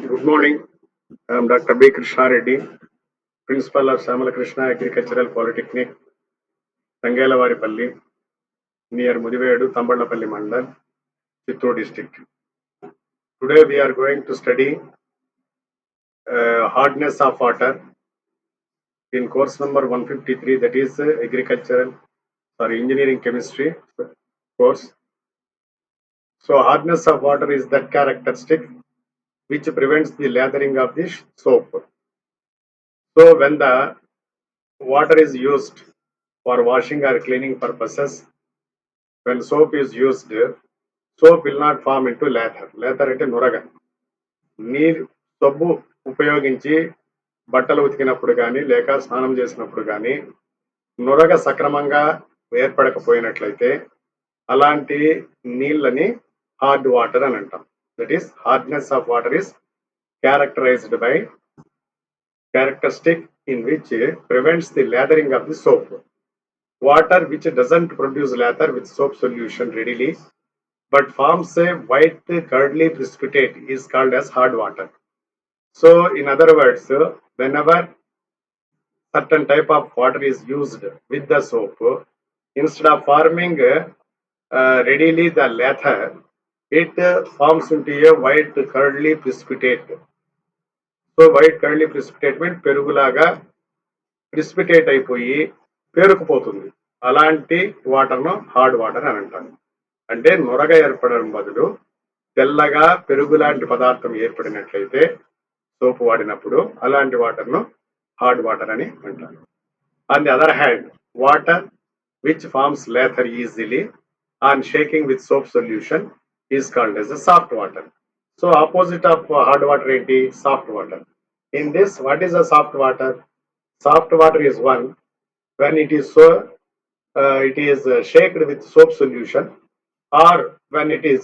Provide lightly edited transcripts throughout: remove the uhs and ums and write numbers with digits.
Good morning. I am Dr. B. Krishna Reddy, Principal of Samala Krishna Agricultural Polytechnic, Tangelavaripalli, near Mudivedu, Tamballapalli Mandal, Chittoor district. Today we are going to study hardness of water in course number 153, that is engineering chemistry course. So hardness of water is that characteristic which prevents the lathering of the soap. So when the water is used for washing or cleaning purposes, when soap is used, soap will not form into lather. Lather అంటే నురగ. నీరు సబ్బు ఉపయోగించి బట్టలు ఉతికినప్పుడు కానీ లేక స్నానం చేసినప్పుడు కానీ నురగ సక్రమంగా ఏర్పడకపోయినట్లయితే అలాంటి నీళ్ళని హార్డ్ వాటర్ అని అంటాం. That is hardness of water is characterized by characteristic in which prevents the lathering of the soap. Water which doesn't produce lather with soap solution readily but forms a white curly precipitate is called as hard water. So in other words, whenever certain type of water is used with the soap, instead of forming readily the lather, it forms into a white curly precipitate. So white curly precipitate means పెరుగులాగా precipitate అయిపోయి పేరుకుపోతుంది. అలాంటి వాటర్ను hard water అని అంటారు. అంటే నురగ ఏర్పడడం బదులు తెల్లగా పెరుగు లాంటి పదార్థం ఏర్పడినట్లయితే సోపు వాడినప్పుడు అలాంటి వాటర్ను హార్డ్ వాటర్ అని అంటారు. On the other hand, water which forms lather easily on shaking with soap solution is called as soft water. So opposite of hard water ఏంటి? Soft water. In this, what is a soft water? Soft water is one when it is shaked with soap solution, or when it is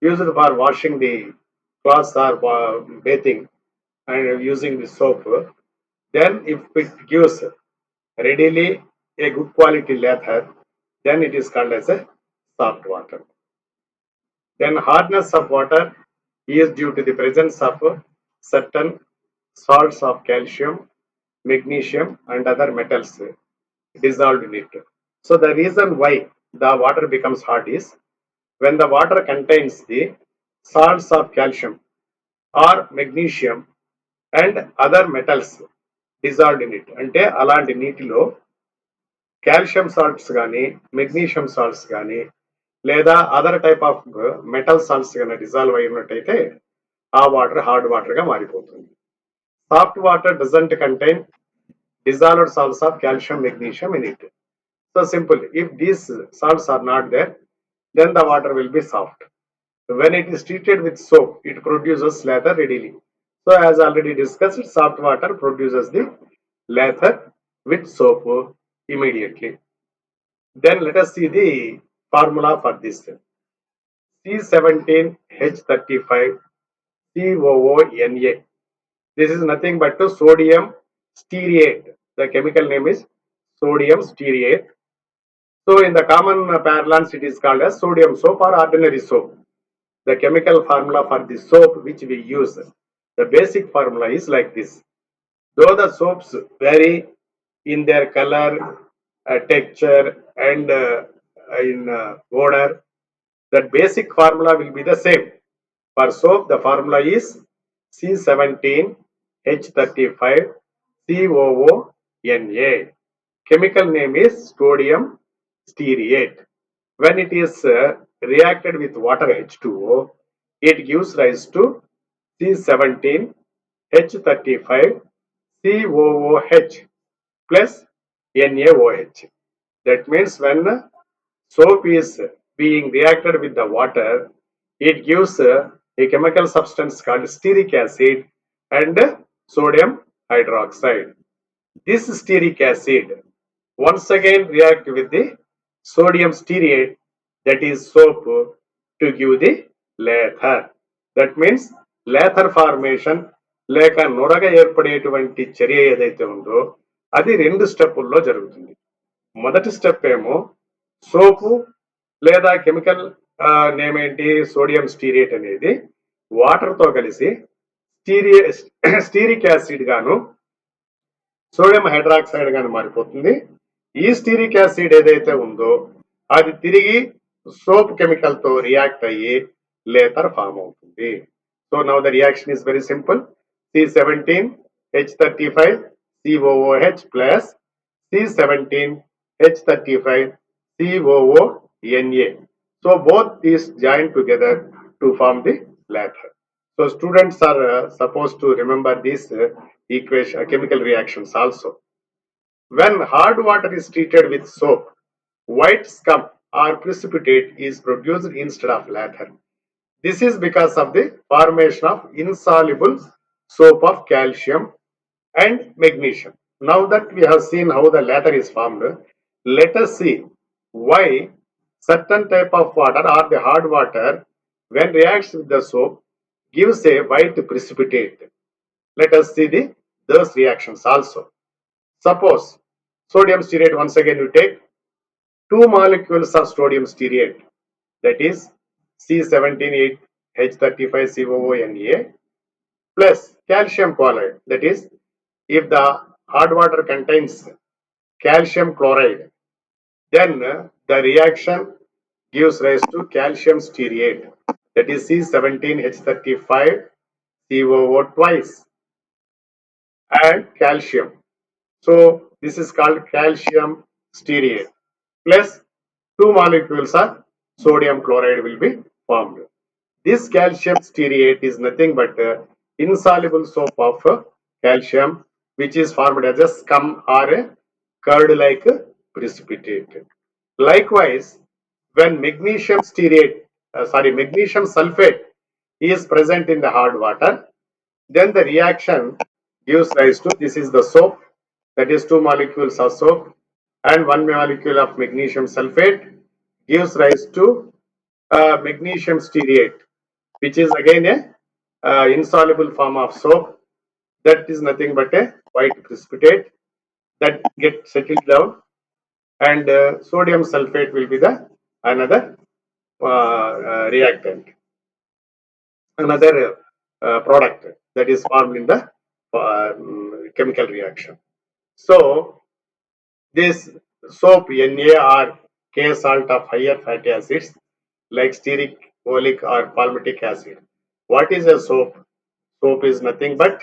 used for washing the clothes or bathing and using the soap. Then if it gives readily a good quality lather, then it is called as a soft water. Then hardness of water is due to the presence of certain salts of calcium, magnesium and other metals dissolved in it. So the reason why the water becomes hard is when the water contains the salts of calcium or magnesium and other metals dissolved in it. అంటే అలాంటి నీటిలో calcium salts కానీ magnesium salts కానీ లేదా other type of metal salts కానీ dissolve అయినట్టయితే ఆ water hard water గా మారిపోతుంది. Soft water doesn't contain dissolved salts of calcium, magnesium in it. So simple, if these salts are not there, then the water will be soft. When it is treated with soap, it produces lather readily. So as already discussed, soft water produces the lather with soap immediately. Then let us see the formula for this. C17H35 COONA. This is nothing but sodium stearate. The chemical name is sodium stearate. So in the common parlance, it is called as sodium soap or ordinary soap. The chemical formula for the soap which we use, the basic formula is like this. Though the soaps vary in their color, texture and in odor, that basic formula will be the same. For soap, the formula is C17H35 COONA. Chemical name is sodium stearate. When it is reacted with water H2O, it gives rise to C17H35 COOH plus NaOH. That means when soap is being reacted with the water, it gives a chemical substance called stearic acid and sodium hydroxide. This stearic acid once again react with the sodium stearate, that is soap, to give the lather. That means lather formation లేక నురగ ఏర్పడేటువంటి చర్య ఏదైతే ఉందో అది రెండు స్టెప్పుల్లో జరుగుతుంది. మొదటి step ఏమో సోపు లేదా కెమికల్ నేమ్ ఏంటి, సోడియం స్టీరేట్ అనేది వాటర్ తో కలిసి స్టీరిక్ యాసిడ్ గాను సోడియం హైడ్రాక్సైడ్ గాను మారిపోతుంది. ఈ స్టీరిక్ యాసిడ్ ఏదైతే ఉందో అది తిరిగి సోప్ కెమికల్ తో రియాక్ట్ అయ్యి లేతర్ ఫామ్ అవుతుంది. So now the reaction is very simple. C17H35 COOH plus C17H35 COONA. So both these join together to form the lather. So students are supposed to remember these equation chemical reactions also. When hard water is treated with soap, white scum or precipitate is produced instead of lather. This is because of the formation of insoluble soap of calcium and magnesium. Now that we have seen how the lather is formed, let us see why certain type of water or the hard water when reacts with the soap gives a white precipitate. Let us see those reactions also. Suppose sodium stearate, once again you take 2 molecules of sodium stearate, that is C17H35COONA plus calcium chloride, that is if the hard water contains calcium chloride, then the reaction gives rise to calcium stearate, that is C17H35COO twice and calcium. So this is called calcium stearate plus 2 molecules of sodium chloride will be formed. This calcium stearate is nothing but insoluble soap of calcium, which is formed as a scum or a curd-like precipitate. Likewise, when magnesium sulfate is present in the hard water, then the reaction gives rise to, this is the soap, that is 2 molecules of soap and 1 molecule of magnesium sulfate gives rise to magnesium stearate, which is again a insoluble form of soap, that is nothing but a white precipitate that gets settled down, and sodium sulfate will be the another reactant, another product that is formed in the chemical reaction. So this soap Na or K salt of higher fatty acids like stearic, oleic or palmitic acid. What is a soap? Soap is nothing but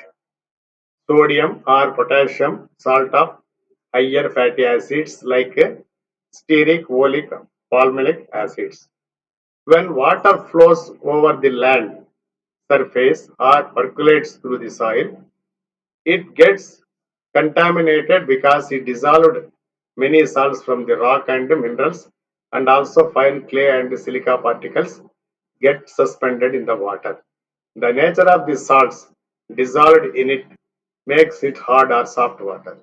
sodium or potassium salt of higher fatty acids like stearic, oleic, palmitic acids. When water flows over the land surface or percolates through the soil, it gets contaminated because it dissolved many salts from the rock and minerals, and also fine clay and silica particles get suspended in the water. The nature of the salts dissolved in it makes it hard or soft water.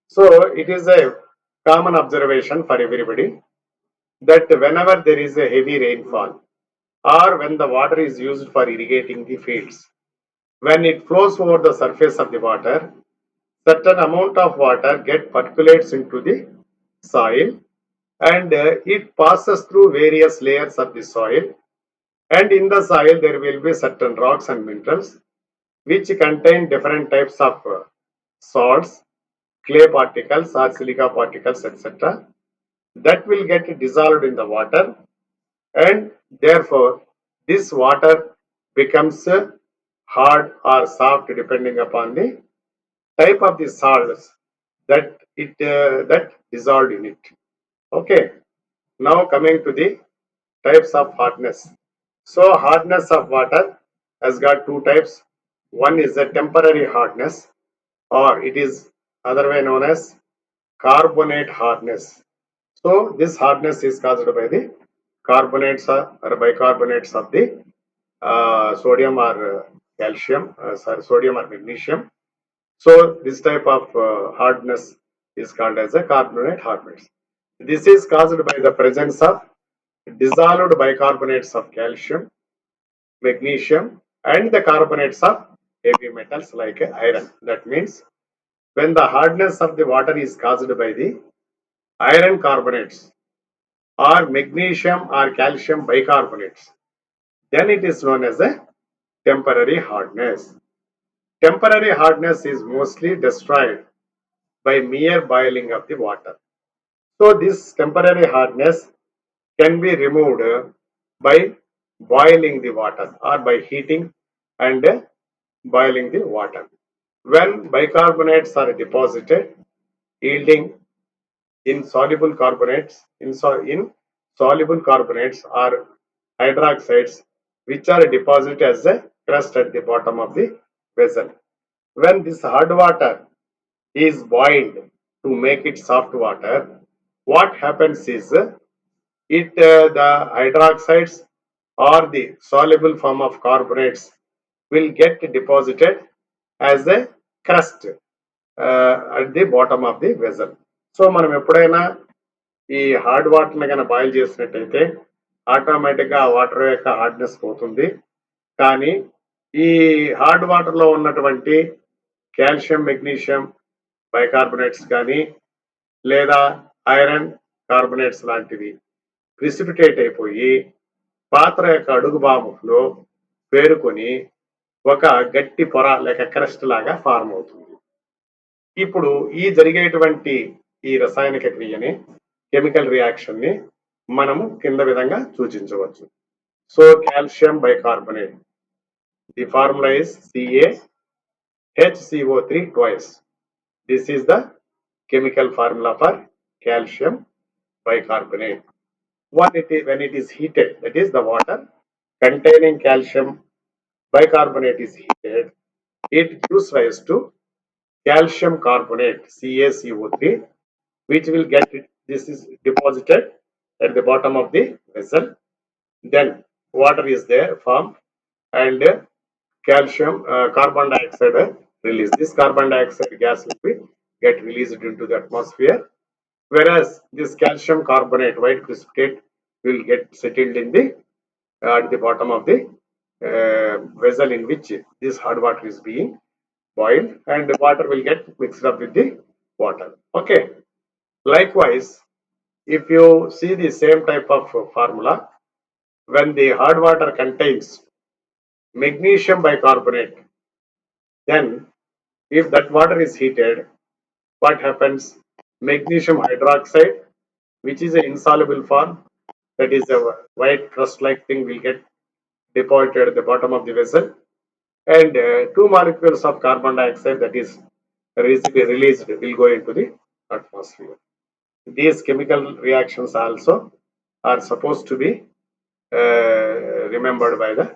So it is a common observation for everybody that whenever there is a heavy rainfall or when the water is used for irrigating the fields, when it flows over the surface of the water, certain amount of water get percolates into the soil, and it passes through various layers of the soil, and in the soil there will be certain rocks and minerals which contain different types of salts, clay particles or silica particles, etc., that will get dissolved in the water, and therefore this water becomes hard or soft depending upon the type of the salts that dissolved in it. Okay, now coming to the types of hardness. So hardness of water has got two types. One is a temporary hardness, or it is otherwise known as carbonate hardness. So this hardness is caused by the carbonates or bicarbonates of the sodium or calcium, sodium or magnesium. So this type of hardness is called as a carbonate hardness. This is caused by the presence of dissolved bicarbonates of calcium, magnesium, and the carbonates of heavy metals like iron. That means when the hardness of the water is caused by the iron carbonates or magnesium or calcium bicarbonates, then it is known as a temporary hardness. Temporary hardness is mostly destroyed by mere boiling of the water. So this temporary hardness can be removed by boiling the water or by heating and boiling the water. When bicarbonates are deposited, yielding insoluble carbonates, insoluble carbonates or hydroxides, which are deposited as a crust at the bottom of the vessel. When this hard water is boiled to make it soft water, what happens is the hydroxides or the soluble form of carbonates will get deposited as a crust at the bottom of the vessel. So మనం ఎప్పుడైనా ఈ hard వాటర్ని కనుక boil చేసినట్టయితే ఆటోమేటిక్గా ఆ water యొక్క hardness పోతుంది. కానీ ఈ హార్డ్ వాటర్లో ఉన్నటువంటి కాల్షియం, మెగ్నీషియం బైకార్బోనేట్స్ కానీ లేదా ఐరన్ కార్బోనేట్స్ లాంటివి ప్రిసిపిటేట్ అయిపోయి పాత్ర యొక్క అడుగు భాగంలో పేరుకొని ఒక గట్టి పొర లేక క్రస్ట్ లాగా ఫార్మ్ అవుతుంది. ఇప్పుడు ఈ జరిగేటువంటి ఈ రసాయనిక క్రియని, కెమికల్ రియాక్షన్ ని మనము కింద విధంగా సూచించవచ్చు. So calcium bicarbonate, the formula is CaHCO3 twice. This is the chemical formula for calcium bicarbonate. When it is heated, that is the water containing calcium bicarbonate is heated, it gives rise to calcium carbonate CaCO3, which will get this is deposited at the bottom of the vessel. Then water is there formed and calcium carbon dioxide release. This carbon dioxide gas will be get released into the atmosphere, whereas this calcium carbonate white precipitate will get settled in the at the bottom of the vessel in which this hard water is being boiled, and the water will get mixed up with the water. Okay. Likewise, if you see the same type of formula, when the hard water contains magnesium bicarbonate, then if that water is heated, what happens? Magnesium hydroxide, which is an insoluble form, that is a white crust-like thing, will get deposited at the bottom of the vessel, and 2 molecules of carbon dioxide that is released will go into the atmosphere. These chemical reactions also are supposed to be remembered by the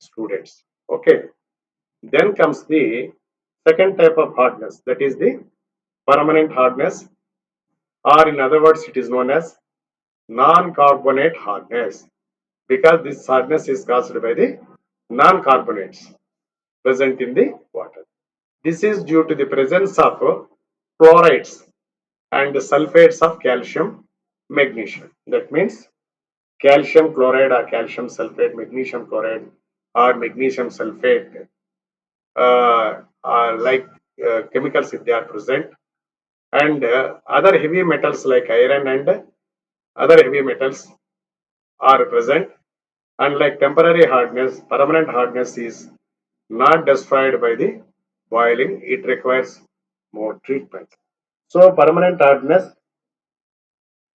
students. Okay. Then comes the second type of hardness, that is the permanent hardness, or in other words, it is known as non-carbonate hardness, because this hardness is caused by the non-carbonates present in the water. This is due to the presence of chlorides and sulfates of calcium, magnesium. That means calcium chloride or calcium sulfate, magnesium chloride or magnesium sulfate, are like chemicals if they are present, and other heavy metals like iron and other heavy metals are present. Unlike temporary hardness, permanent hardness is not destroyed by the boiling, it requires more treatment. So permanent hardness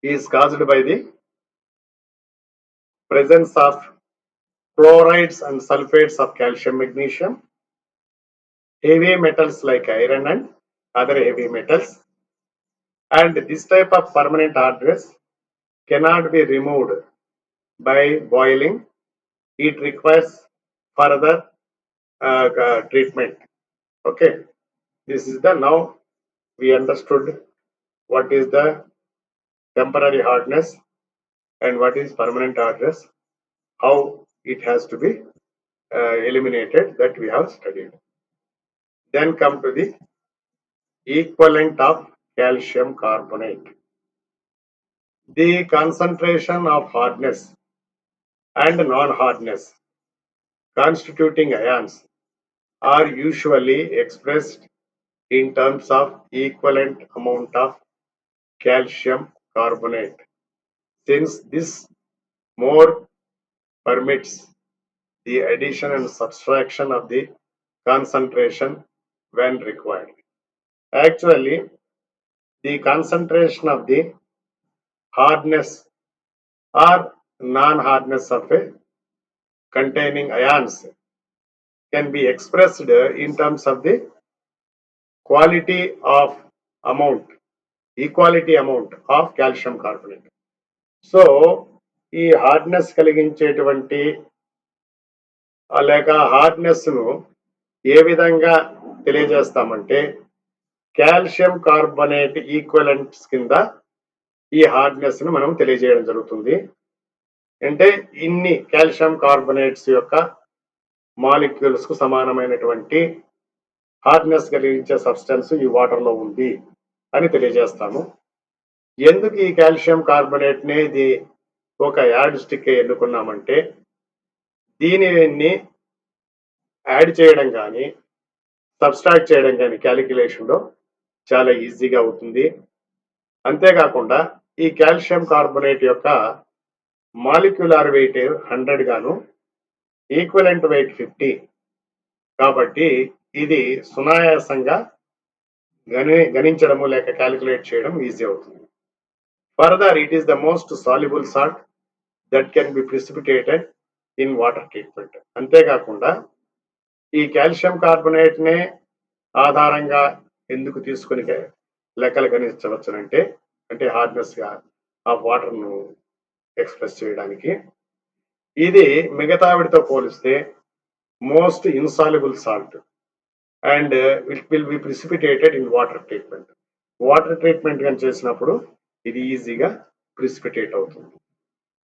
is caused by the presence of chlorides and sulfates of calcium, magnesium, heavy metals like iron and other heavy metals, and this type of permanent hardness cannot be removed by boiling, it requires further treatment. Okay, this is the now we understood what is the temporary hardness and what is permanent hardness, how it has to be eliminated, that we have studied. Then come to the equivalent of calcium carbonate. The concentration of hardness and non-hardness constituting ions are usually expressed in terms of equivalent amount of calcium carbonate, since this more permits the addition and subtraction of the concentration when required. Actually, the concentration of the hardness or non-hardness of a containing ions can be expressed in terms of the quality of amount, equality amount of calcium carbonate. So ఈ hardness కలిగించేటువంటి లేక hardness ను ఏ విధంగా తెలియజేస్తామంటే calcium carbonate equivalents కింద ఈ hardness ను మనం తెలియజేయడం జరుగుతుంది. అంటే ఇన్ని కాల్షియం కార్బోనేట్స్ యొక్క మాలిక్యూల్స్ కు సమానమైనటువంటి హార్డ్నెస్ కలిగించే సబ్స్టెన్స్ ఈ వాటర్ లో ఉంది అని తెలియజేస్తాము. ఎందుకు ఈ కాల్షియం కార్బోనేట్ ని ఇది ఒక యాడ్ స్టిక్ ఎన్నుకున్నామంటే దీనిని యాడ్ చేయడం కానీ సబ్స్ట్రాక్ట్ చేయడం కానీ క్యాలిక్యులేషన్ లో చాలా ఈజీగా అవుతుంది. అంతేకాకుండా ఈ కాల్షియం కార్బోనేట్ యొక్క మాలిక్యులర్ వెయిట్ 100 గాను ఈక్వలెంట్ వెయిట్ 50 కాబట్టి ఇది సునాయాసంగా గణించడము లేక క్యాలిక్యులేట్ చేయడం ఈజీ అవుతుంది. Further it is the most soluble salt that can be precipitated in water treatment. అంతేకాకుండా ఈ కాల్షియం కార్బోనేట్ నే ఆధారంగా ఎందుకు తీసుకుని లెక్కలు గణించవచ్చునంటే అంటే హార్డ్నెస్ గా ఆ వాటర్ ను ఎక్స్ప్రెస్ చేయడానికి ఇది మిగతా వాటితో పోలిస్తే most insoluble salt and it will be precipitated in water treatment. Water treatment కానీ చేసినప్పుడు ఇది ఈజీగా ప్రిసిపిటేట్ అవుతుంది.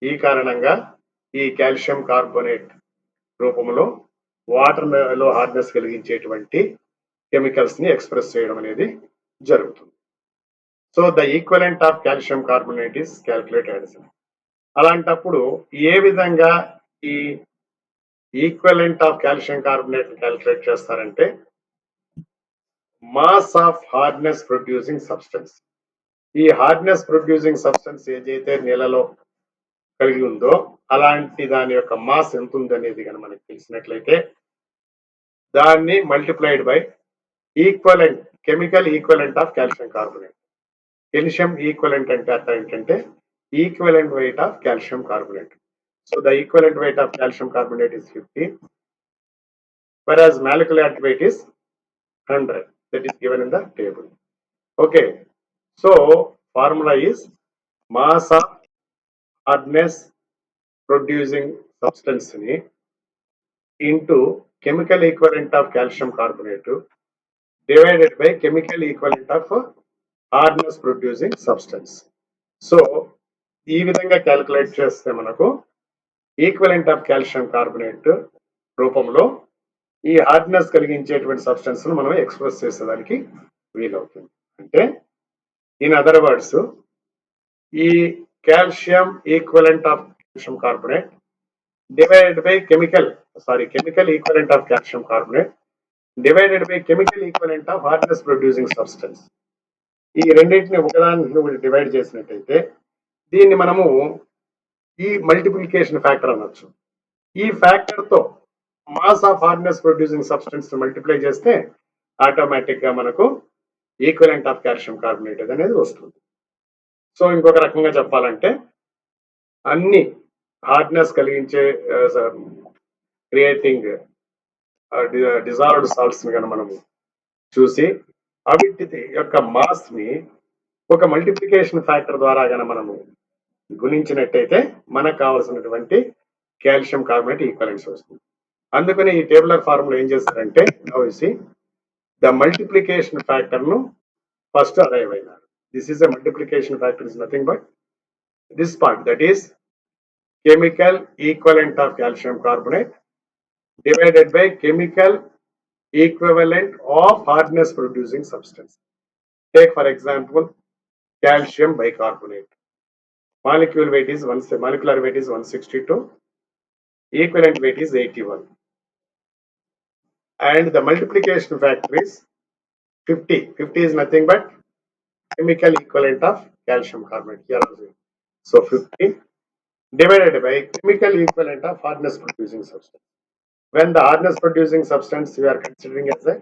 ఈ కారణంగా ఈ కాల్షియం కార్బోనేట్ రూపంలో వాటర్ లో హార్డ్నెస్ కలిగించేటువంటి కెమికల్స్ ని ఎక్స్ప్రెస్ చేయడం అనేది జరుగుతుంది. So the equivalent of calcium carbonate is calculated. అలాంటప్పుడు ఏ విధంగా ఈ equivalent of calcium carbonate calculate చేస్తారంటే mass of hardness producing substance. ఈ హార్డ్నెస్ ప్రొడ్యూసింగ్ సబ్స్టెన్స్ ఏదైతే నీళ్ళలో కలిగి ఉందో అలాంటి దాని యొక్క మాస్ ఎంత ఉందనేది కనుక మనకి తెలిసినట్లయితే దాన్ని multiplied by equivalent chemical equivalent of calcium carbonate. Calcium equivalent అంటే అర్థం ఏంటంటే equivalent weight of calcium carbonate. So the equivalent weight of calcium carbonate is 50 whereas molecular weight is 100 that is given in the table. Okay, so formula is mass of hardness producing substance into chemical equivalent of calcium carbonate divided by chemical equivalent of hardness producing substance. So ఈ విధంగా calculate చేస్తే మనకు equivalent of calcium carbonate రూపంలో ఈ hardness కలిగించేటువంటి substance ను మనం express చేసేదానికి వీలవుతుంది. అంటే ఇన్ అదర్ వర్డ్స్ ఈ calcium equivalent of calcium carbonate divided by chemical equivalent of calcium carbonate divided by chemical equivalent of hardness producing substance. ఈ రెండింటిని ఒకదాన్ని డివైడ్ చేసినట్టయితే దీన్ని మనము ఈ మల్టిప్లికేషన్ ఫ్యాక్టర్ అనొచ్చు. ఈ ఫ్యాక్టర్ తో mass of hardness producing substance multiply చేస్తే ఆటోమేటిక్ గా మనకు ఈక్వలెంట్ ఆఫ్ కాల్షియం కార్బోనేట్ అనేది వస్తుంది. సో ఇంకొక రకంగా చెప్పాలంటే అన్ని హార్డ్నెస్ కలిగించే క్రియేటింగ్ డిజాల్వ్డ్ సాల్ట్స్ కనుక మనము చూసి అవిటి యొక్క మాస్ ని ఒక మల్టిప్లికేషన్ ఫ్యాక్టర్ ద్వారా కనుక మనము గుణించినట్టయితే మనకు కావాల్సినటువంటి కాల్షియం కార్బోనేట్ ఈక్వలెన్స్ వస్తుంది. అందుకని ఈ టేబులర్ ఫార్ములా ఏం చేస్తారంటే ద మల్టిప్లికేషన్ ఫ్యాక్టర్ ను ఫస్ట్ అరైవ్ అయినారు. This is the multiplication factor is nothing but this part that is chemical equivalent of calcium carbonate divided by chemical equivalent of hardness producing substance. Take for example calcium bicarbonate. Molecular weight is 162, equivalent weight is 81, and the multiplication factor is 50. 50 is nothing but chemical equivalent of calcium carbonate here also. So 50 divided by chemical equivalent of hardness producing substance. When the hardness producing substance we are considering as a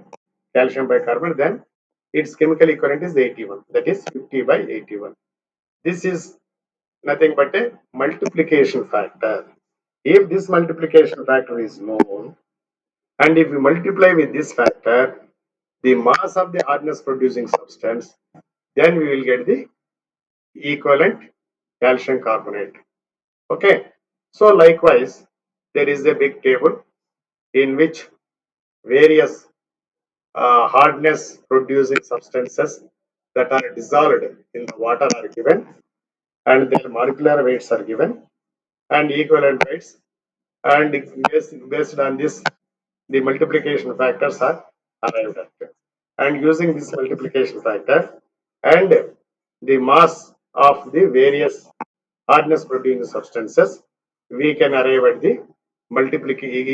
calcium bicarbonate, then its chemical equivalent is 81. That is 50 by 81. This is nothing but a multiplication factor. If this multiplication factor is known, and if we multiply with this factor the mass of the hardness producing substance, then we will get the equivalent calcium carbonate. Okay. So likewise, there is a big table in which various hardness producing substances that are dissolved in the water are given, and their molecular weights are given and equivalent weights, and based on this the multiplication factors are arrived at, and using this multiplication factor and the mass of the various hardness producing substances, we can arrive at the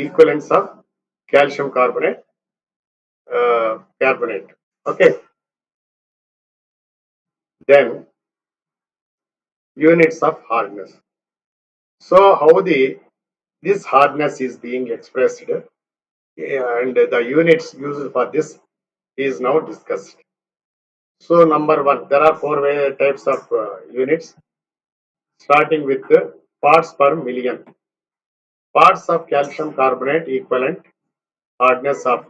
equivalence of calcium carbonate. Okay. Then units of hardness. So how this hardness is being expressed, and the units used for this is now discussed. So number one, there are four types of units, starting with parts per million. Parts of calcium carbonate equivalent hardness of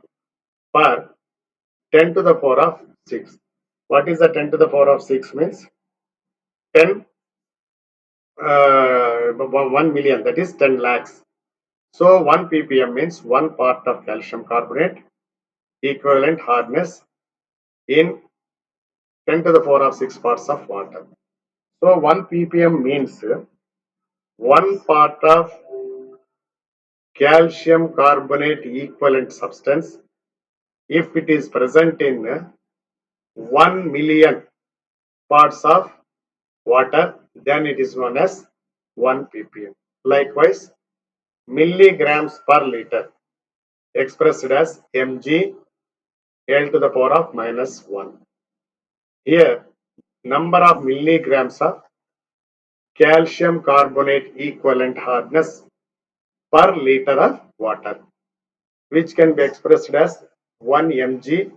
per 10 to the power of 6. What is the 10 to the power of 6 means? 10 1 million, that is 10 lakhs. So 1 ppm means 1 part of calcium carbonate equivalent hardness in 10 to the power of 6 parts of water. So 1 ppm means 1 part of calcium carbonate equivalent substance. If it is present in 1 million parts of water, then it is known as 1 ppm. Likewise, milligrams per liter expressed as mg L to the power of minus 1. Here, number of milligrams of calcium carbonate equivalent hardness per liter of water, which can be expressed as 1 mg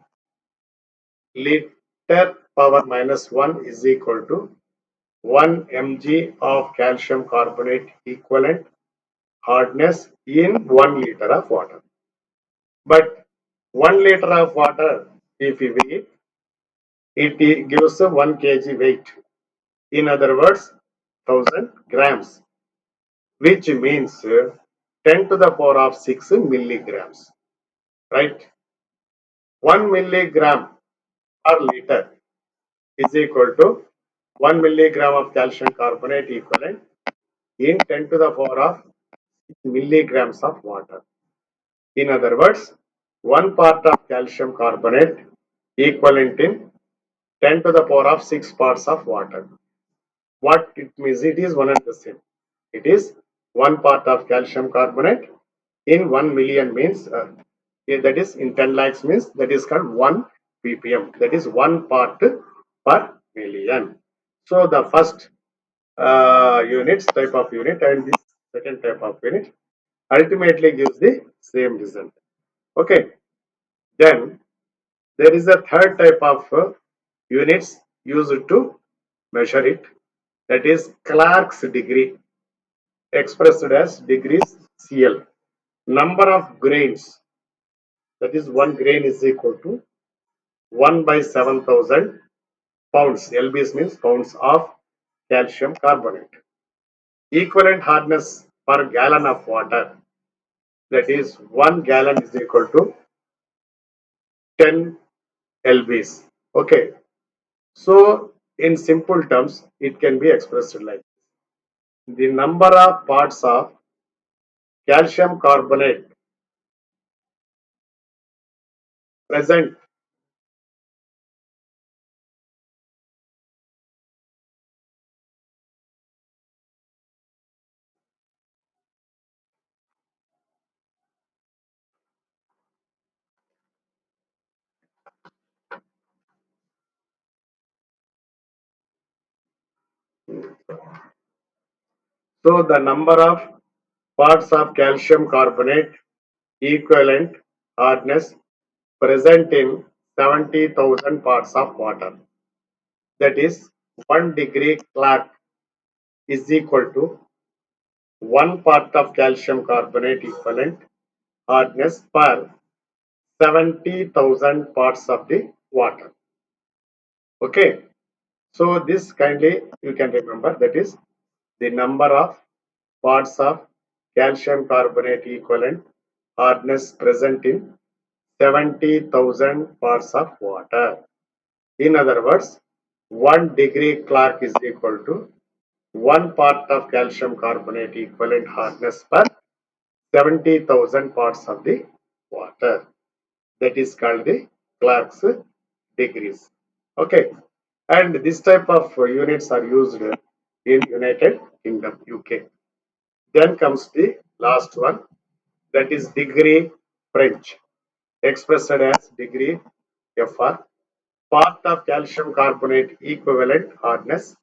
liter power minus 1 is equal to 1 mg of calcium carbonate equivalent hardness in 1 liter of water. But 1 liter of water, if we weigh, it gives a 1 kg weight. In other words, 1000 grams, which means 10 to the power of 6 milligrams. Right? 1 milligram per liter is equal to 1 milligram of calcium carbonate equivalent in 10 to the power of milligrams of water. In other words, 1 part of calcium carbonate equivalent in 10 to the power of 6 parts of water. What it means, it is one and the same. It is 1 part of calcium carbonate in 1 million means, that is in 10 lakhs means, that is called 1 ppm. That is 1 part per million. So the first units type of unit and this second type of unit ultimately gives the same result. Okay. Then there is a third type of units used to measure it, that is Clark's degree, expressed as degrees Cl. Number of grains, that is 1 grain is equal to 1 by 7,000 pounds. LBs means pounds of calcium carbonate. Equivalent hardness per gallon of water, that is 1 gallon is equal to 10 LBs. Okay. So in simple terms, it can be expressed like the number of parts of calcium carbonate present. So the number of parts of calcium carbonate equivalent hardness present in 70,000 parts of water. That is 1 degree Clark is equal to 1 part of calcium carbonate equivalent hardness per 70,000 parts of the water. Okay. So this kindly you can remember, that is the number of parts of calcium carbonate equivalent hardness present in 70,000 parts of water. In other words, 1 degree Clark is equal to 1 part of calcium carbonate equivalent hardness per 70,000 parts of the water. That is called the Clark's degrees. Okay. And this type of units are used in United Kingdom, UK. Then comes the last one, that is degree French, expressed as degree FR, part of calcium carbonate equivalent hardness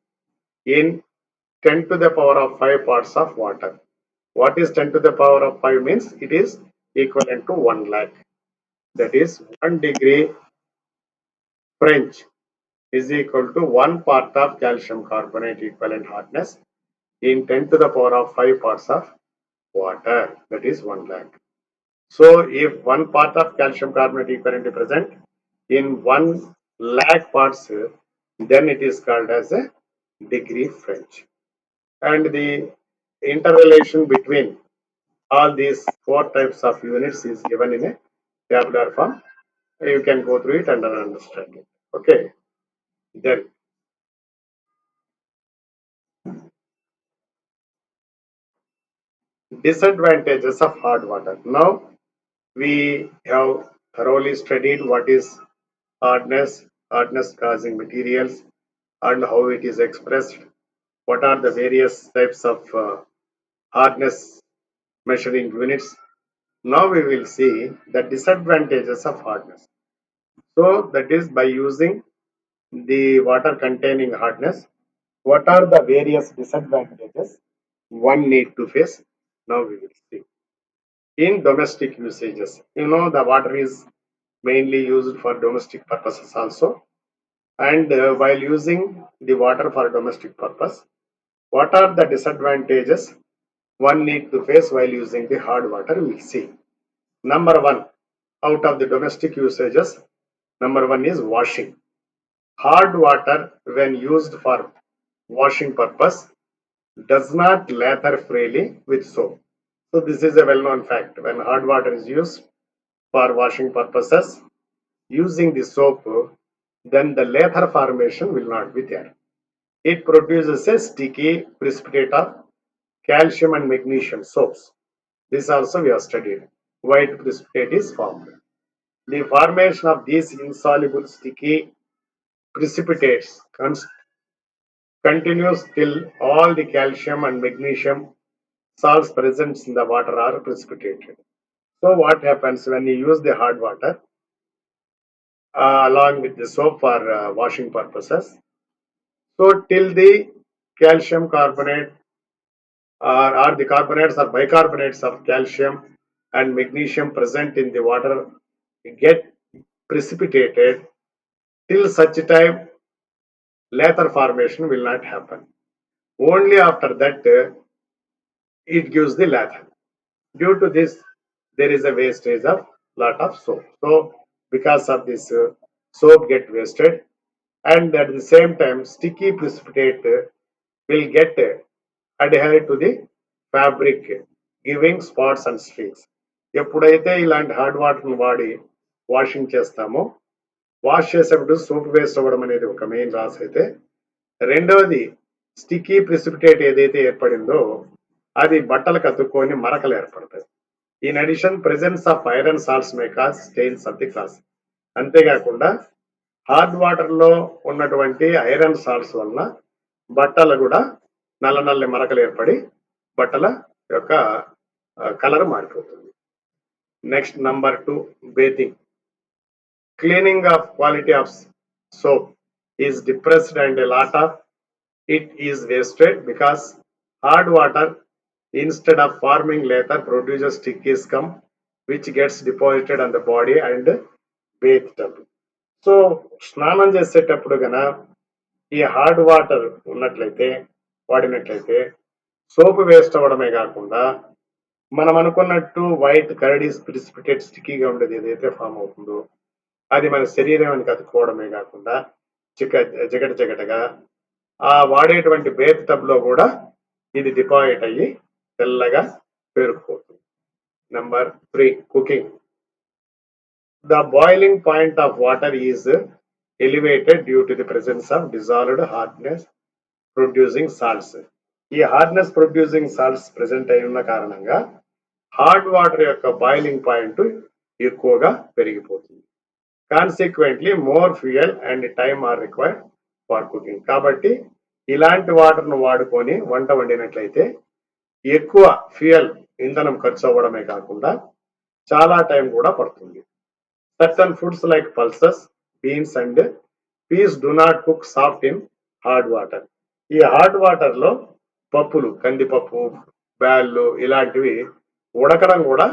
in 10 to the power of 5 parts of water. What is 10 to the power of 5 means? It is equivalent to 1 lakh. That is 1 degree French is equal to 1 part of calcium carbonate equivalent hardness in 10 to the power of 5 parts of water. That is 1 lakh. So if 1 part of calcium carbonate equivalent is present in 1 lakh parts, then it is called as a degree French. And the interrelation between all these 4 types of units is given in a tabular form. You can go through it and understand it. Okay. Then disadvantages of hard water. Now we have thoroughly studied what is hardness, hardness causing materials, and how it is expressed. What are the various types of hardness measuring units? Now we will see the disadvantages of hardness. So that is by using the water containing hardness, what are the various disadvantages one need to face? Now we will see. In domestic usages, the water is mainly used for domestic purposes also. And while using the water for domestic purpose, what are the disadvantages one need to face while using the hard water? We'll see. Number one, out of the domestic usages, number one is washing. Hard water, when used for washing purpose, does not lather freely with soap. So this is a well-known fact. When hard water is used for washing purposes, using the soap, then the lather formation will not be there. It produces a sticky precipitate of calcium and magnesium soaps. This also we have studied. White precipitate is formed. The formation of these insoluble sticky precipitates continues till all the calcium and magnesium salts present in the water are precipitated. So what happens when you use the hard water along with the soap for washing purposes? So till the calcium carbonate or the carbonates or bicarbonates of calcium and magnesium present in the water get precipitated, till such time lather formation will not happen. Only after that it gives the lather. Due to this, there is a wastage of lot of soap. So because of this, soap get wasted, and at the same time sticky precipitate will get adhere to the fabric, giving spots and streaks. ఎప్పుడైతే ఇలాంటి hard వాటర్ని వాడి washing చేస్తామో, wash చేసేప్పుడు soap waste అవ్వడం అనేది ఒక main loss అయితే, రెండవది స్టిక్కీ ప్రిసిపిటేట్ ఏదైతే ఏర్పడిందో అది బట్టలకు అతుక్కొని మరకలు ఏర్పడతాయి. In addition presence of iron salts may cause stains of the cloths. అంతేకాకుండా హార్డ్ వాటర్ లో ఉన్నటువంటి ఐరన్ సాల్ట్స్ వలన బట్టలు కూడా నల్ల నల్లి మరకలు ఏర్పడి బట్టల యొక్క కలర్ మారిపోతుంది. Next number 2, bathing. Cleaning of quality of soap is depressed and a lot of it is wasted because hard water instead of forming lather produces sticky scum which gets deposited on the body and Beth tub. So స్నానం చేసేటప్పుడు గన ఈ hard water ఉన్నట్లయితే వాడినట్లయితే సోపు waste అవ్వడమే కాకుండా మనం అనుకున్నట్టు వైట్ కరడీస్ ప్రిసిపిటేట్ స్టిక్కీగా ఉండేది ఏదైతే ఫామ్ అవుతుందో అది మన శరీరానికి అతుక్కోవడమే కాకుండా జిగట జిగటగా ఆ వాడేటువంటి బేత్ టబ్ లో కూడా ఇది డిపాజిట్ అయ్యి తెల్లగా పేరుకుపోతుంది. Number 3, cooking. The boiling point of water is elevated due to the presence of dissolved hardness producing salts. ఈ హార్డ్నెస్ ప్రొడ్యూసింగ్ సాల్ట్స్ ప్రెసెంట్ అయి ఉన్న కారణంగా హార్డ్ వాటర్ యొక్క బాయిలింగ్ పాయింట్ ఎక్కువగా పెరిగిపోతుంది. Consequently more fuel and time are required for cooking. కాబట్టి ఇలాంటి వాటర్ను వాడుకొని వంట వండినట్లయితే ఎక్కువ ఫ్యూయల్ ఇంధనం ఖర్చు అవ్వడమే కాకుండా చాలా టైం కూడా పడుతుంది. Certain foods like pulses, beans and peas do not cook soft in hard water. ఈ హార్డ్ వాటర్ లో పప్పులు, కందిపప్పు, బ్యాళ్ళు ఇలాంటివి ఉడకడం కూడా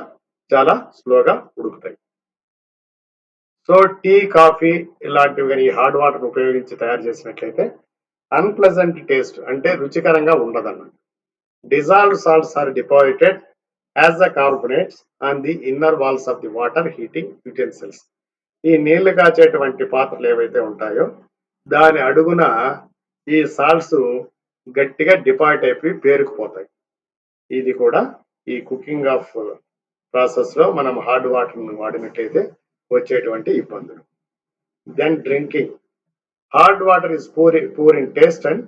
చాలా స్లోగా ఉడుకుతాయి. సో టీ, కాఫీ ఇలాంటివి కానీ ఈ హార్డ్ వాటర్ ఉపయోగించి తయారు చేసినట్లయితే అన్ప్లెజెంట్ టేస్ట్ అంటే రుచికరంగా ఉండదన్నమాట. Dissolved salts are deposited as the carbonates on the inner walls of the water heating utensils. ఈ నీళ్లు కాచేటువంటి పాత్రలు ఏవైతే ఉంటాయో దాని అడుగున ఈ సాల్ట్స్ గట్టిగా డిపాజిట్ అయిపోయి పేరుకుపోతాయి. ఇది కూడా ఈ కుకింగ్ ఆఫ్ ప్రాసెస్ లో మనం హార్డ్ వాటర్ వాడినట్లయితే వచ్చేటువంటి ఇబ్బందులు. Then drinking. Hard water is poor in taste and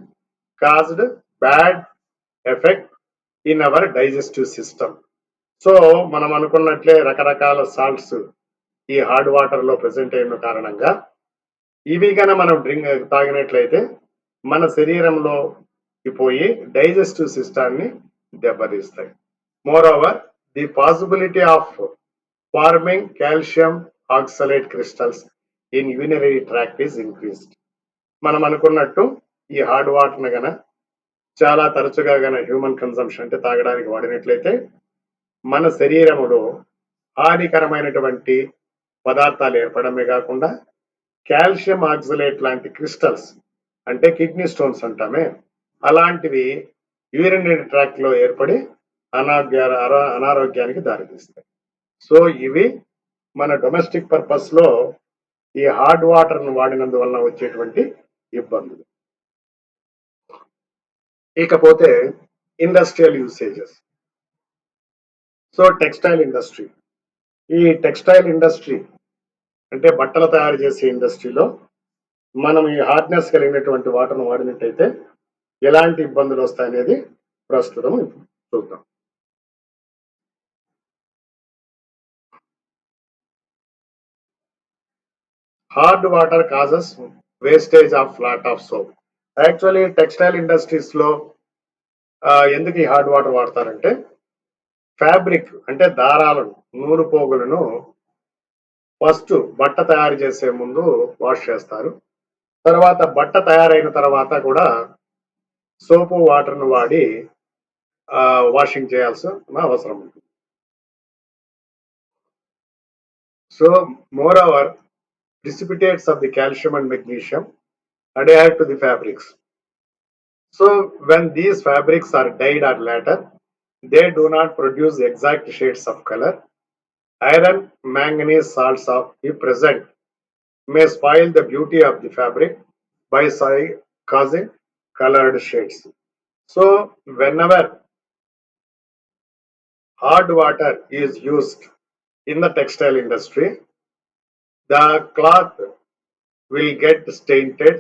caused bad effect in our digestive system. So మనం అనుకున్నట్లే రకరకాల సాల్ట్స్ ఈ హార్డ్ వాటర్ లో ప్రెసెంట్ అయిన కారణంగా ఇవి కనుక మనం తాగినట్లయితే మన శరీరంలో పోయి డైజెస్టివ్ సిస్టాన్ని దెబ్బతీస్తాయి. More over the possibility of farming calcium oxalate crystals in urinary tract is increased. మనం అనుకున్నట్టు ఈ హార్డ్ వాటర్ గన చాలా తరచుగా గన హ్యూమన్ కన్సంప్షన్ అంటే తాగడానికి వాడినట్లయితే మన శరీరములో హానికరమైనటువంటి పదార్థాలు ఏర్పడమే కాకుండా కాల్షియం ఆక్సలేట్ లాంటి క్రిస్టల్స్ అంటే కిడ్నీ స్టోన్స్ అంటామే అలాంటివి యూరినరీ ట్రాక్ట్ లో ఏర్పడి అనారోగ్యానికి దారితీస్తాయి. సో ఇవి మన డొమెస్టిక్ పర్పస్ లో ఈ హార్డ్ వాటర్ ను వాడినందువలన వచ్చేటువంటి ఇబ్బందులు. ఇకపోతే industrial usages. So textile industry. ఈ టెక్స్టైల్ ఇండస్ట్రీ అంటే బట్టలు తయారు చేసే ఇండస్ట్రీలో మనం ఈ హార్డ్నెస్ కలిగినటువంటి వాటర్ను వాడినట్టయితే ఎలాంటి ఇబ్బందులు వస్తాయనేది ప్రస్తుతం చూద్దాం. Hard water causes wastage of flat of soap. Actually textile industries లో ఎందుకు ఈ హార్డ్ వాటర్ వాడతారంటే ఫ్యాబ్రిక్ అంటే దారాలను, నూలు పోగులను ఫస్ట్ బట్ట తయారు చేసే ముందు వాష్ చేస్తారు. తర్వాత బట్ట తయారైన తర్వాత కూడా సోపు వాటర్ను వాడి వాషింగ్ చేయాల్సిన అవసరం ఉంటుంది. So more over precipitates of the calcium and magnesium adhere to the fabrics. So when these fabrics are dyed or later, they do not produce exact shades of color. Iron, manganese salts of if present may spoil the beauty of the fabric by causing colored shades. So whenever hard water is used in the textile industry, the cloth will get tainted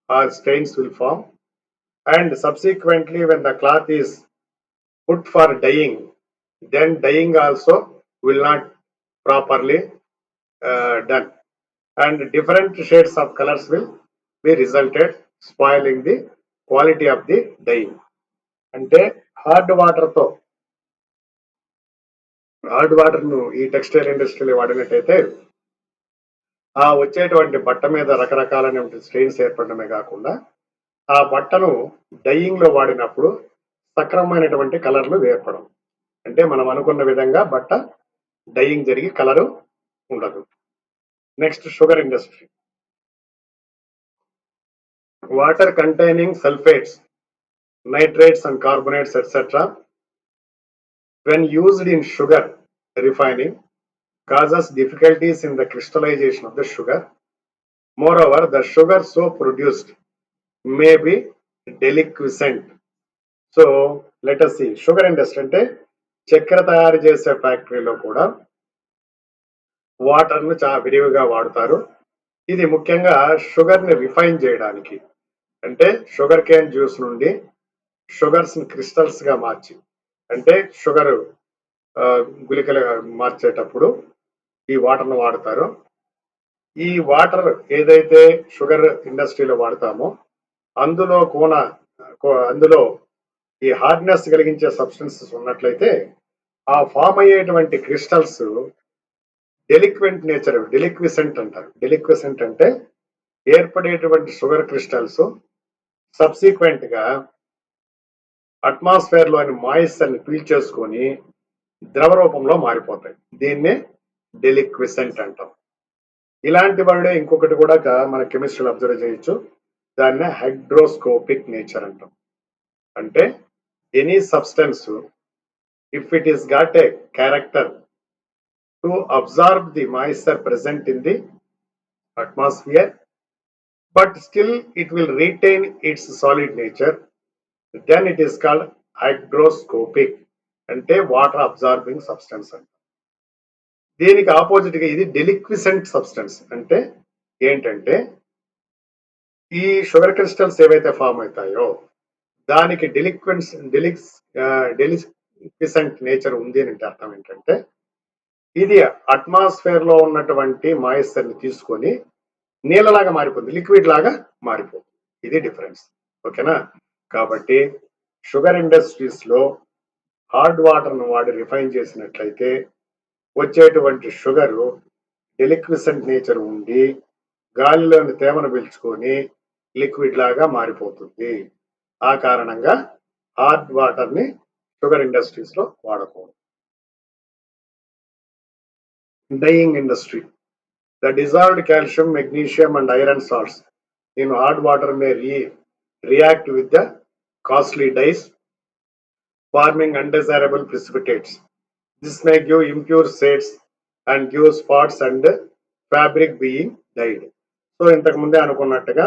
or stains will form, and subsequently when the cloth is put for dyeing, then dyeing also will not properly done, and different shades of colors will be resulted, spoiling the quality of the dyeing. అంటే hard water ను ఈ textile ఇండస్ట్రీలో వాడినట్టయితే ఆ వచ్చేటువంటి బట్ట మీద రకరకాలైన stains ఏర్పడమే కాకుండా ఆ బట్టను డైయింగ్ లో వాడినప్పుడు సక్రమమైనటువంటి కలర్లు ఏర్పడం. అంటే మనం అనుకున్న విధంగా బట్ట డైయింగ్ జరిగి కలరు ఉండదు. Next, sugar industry. Water containing sulfates, nitrates and carbonates, etc. when used in sugar refining causes difficulties in the crystallization of the sugar. Moreover, the sugar so produced may be deliquescent. So let us see. Sugar industry అంటే చక్కెర తయారు చేసే ఫ్యాక్టరీలో కూడా వాటర్ను చాలా విరివిగా వాడతారు. ఇది ముఖ్యంగా షుగర్ని రిఫైన్ చేయడానికి, అంటే షుగర్ కేన్ జ్యూస్ నుండి షుగర్స్ క్రిస్టల్స్ గా మార్చి, అంటే షుగర్ గుళికలు మార్చేటప్పుడు ఈ వాటర్ను వాడతారు. ఈ వాటర్ ఏదైతే షుగర్ ఇండస్ట్రీలో వాడతామో అందులో అందులో ఈ హార్డ్నెస్ కలిగించే సబ్స్టెన్సెస్ ఉన్నట్లయితే ఆ ఫామ్ అయ్యేటువంటి క్రిస్టల్స్ డెలిక్వెంట్ నేచర్, డెలిక్విసెంట్ అంటారు. డెలిక్విసెంట్ అంటే ఏర్పడేటువంటి షుగర్ క్రిస్టల్స్ సబ్సిక్వెంట్ గా అట్మాస్ఫియర్ లోని మాయిశ్చర్ ని పీల్చేసుకొని ద్రవ రూపంలో మారిపోతాయి. దీన్నే డెలిక్విసెంట్ అంటాం. ఇలాంటి వాడే ఇంకొకటి కూడా మన కెమిస్ట్రీలో అబ్జర్వ్ చేయొచ్చు. దాన్నే హైడ్రోస్కోపిక్ నేచర్ అంటాం. అంటే any substance if it is got a character to observe the moisture present in the atmosphere, but still it will retain its solid nature, then it is called hygroscopic, అంటే water absorbing substance అంట. దీనికి opposite గా ఇది డెలిక్విసెంట్ substance. అంటే ఏంటంటే ఈ sugar crystals ఏవైతే form అవుతాయో దానికి డెలిక్విసెంట్ నేచర్ ఉంది అని అర్థం ఏంటంటే ఇది అట్మాస్ఫియర్ లో ఉన్నటువంటి మాయిశ్చర్ ని తీసుకొని నీళ్ళలాగా మారిపోతుంది, లిక్విడ్ లాగా మారిపోతుంది. ఇది డిఫరెన్స్. ఓకేనా? కాబట్టి షుగర్ ఇండస్ట్రీస్ లో హార్డ్ వాటర్ ను వాడి రిఫైన్ చేసినట్లయితే వచ్చేటువంటి షుగర్ డెలిక్విసెంట్ నేచర్ ఉండి గాలిలోని తేమను పీల్చుకొని లిక్విడ్ లాగా మారిపోతుంది. ఆ కారణంగా హార్డ్ వాటర్ ని షుగర్ ఇండస్ట్రీస్ లో వాడకూడదు. Dyeing industry. The dissolved calcium, magnesium and iron salts in hard water may react with the costly dyes, forming undesirable precipitates. This may give impure shades and give spots and fabric being dyed. So ఇంతకు ముందే అనుకున్నట్టుగా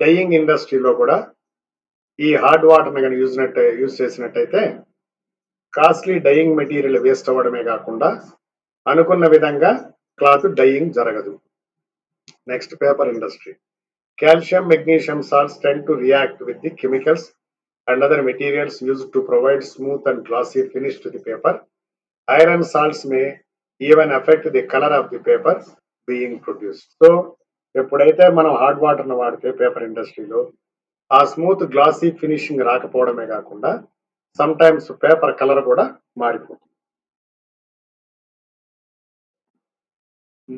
dyeing ఇండస్ట్రీలో కూడా ఈ hard వాటర్ని కానీ use చేసినట్టయితే costly dyeing material waste అవ్వడమే కాకుండా అనుకున్న విధంగా క్లాత్ డైయింగ్ జరగదు. Next, paper industry. Calcium, magnesium salts tend to react with the chemicals and other materials used to provide smooth and glossy finish to the paper. Iron salts may even affect the color of the paper being produced. So, ఎప్పుడైతే మనం hard water ను వాడితే paper ఇండస్ట్రీలో ఆ smooth glossy finishing రాకపోవడమే కాకుండా some times paper colour కూడా మారిపోతుంది.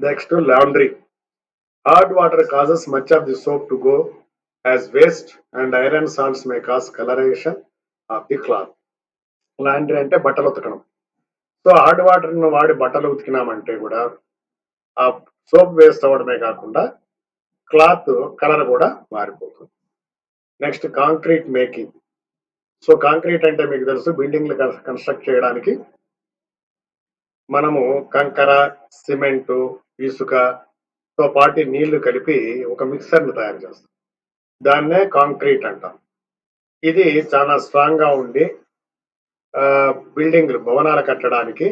Next, laundry. Hard water causes much of the soap to go as waste and iron salts may cause coloration of the cloth. Laundry అంటే బట్టలు ఉతకడం. So hard water ను వాడి బట్టలు ఉతికినామంటే కూడా ఆ సోప్ వేస్ట్ అవ్వడమే కాకుండా క్లాత్ కలర్ కూడా మారిపోతుంది. Next, concrete making. So concrete అంటే మీకు తెలుసు, బిల్డింగ్లు కన్స్ట్రక్ట్ చేయడానికి మనము కంకర, సిమెంటు, ఇసుకతో పాటు నీళ్లు కలిపి ఒక మిక్సర్ను తయారు చేస్తాం. దాన్నే కాంక్రీట్ అంటాం. ఇది చాలా స్ట్రాంగ్ గా ఉండి బిల్డింగ్లు, భవనాలు కట్టడానికి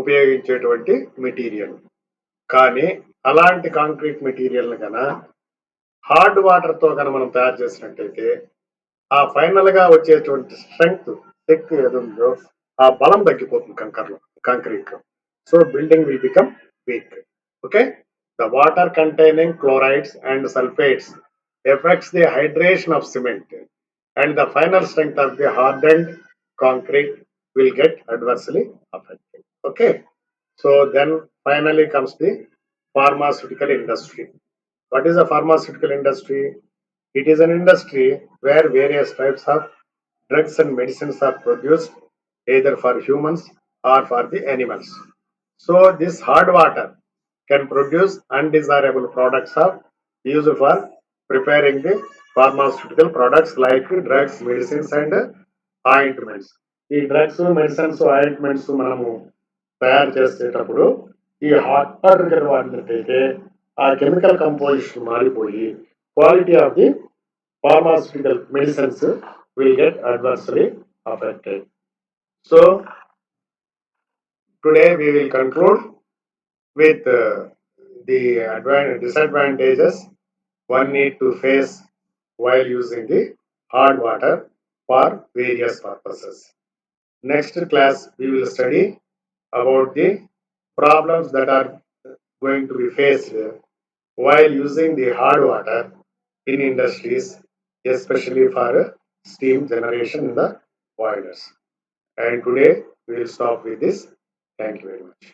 ఉపయోగించేటువంటి మెటీరియల్. కానీ అలాంటి కాంక్రీట్ మెటీరియల్ కన్నా హార్డ్ వాటర్ తో కనుక మనం తయారు చేసినట్టయితే ఆ ఫైనల్ గా వచ్చేటువంటి స్ట్రెంగ్త్, శక్తి ఏదుందో ఆ బలం తగ్గిపోతుంది కాంక్రీట్ లో. So building will become weak. Okay, the water containing chlorides and sulphates affects the hydration of cement and the final strength of the hardened concrete will get adversely affected. Okay, so then finally comes the pharmaceutical industry. What is a pharmaceutical industry? It is an industry where various types of drugs and medicines are produced either for humans or for the animals. So this hard water can produce undesirable products of used for preparing the pharmaceutical products like drugs, medicines and ointments. ఈ drugs medicines ointments మనము తయారు చేసేటప్పుడు ఈ hot water వాడినట్టయితే ఆ chemical composition మారిపోయి quality of the pharmaceutical medicines will get adversely affected. So today we will conclude with the disadvantages one need to face while using the hard water for various purposes. Next class we will study about the problems that are going to be faced while using the hard water in industries, especially for steam generation in the boilers. And today we will stop with this. Thank you very much.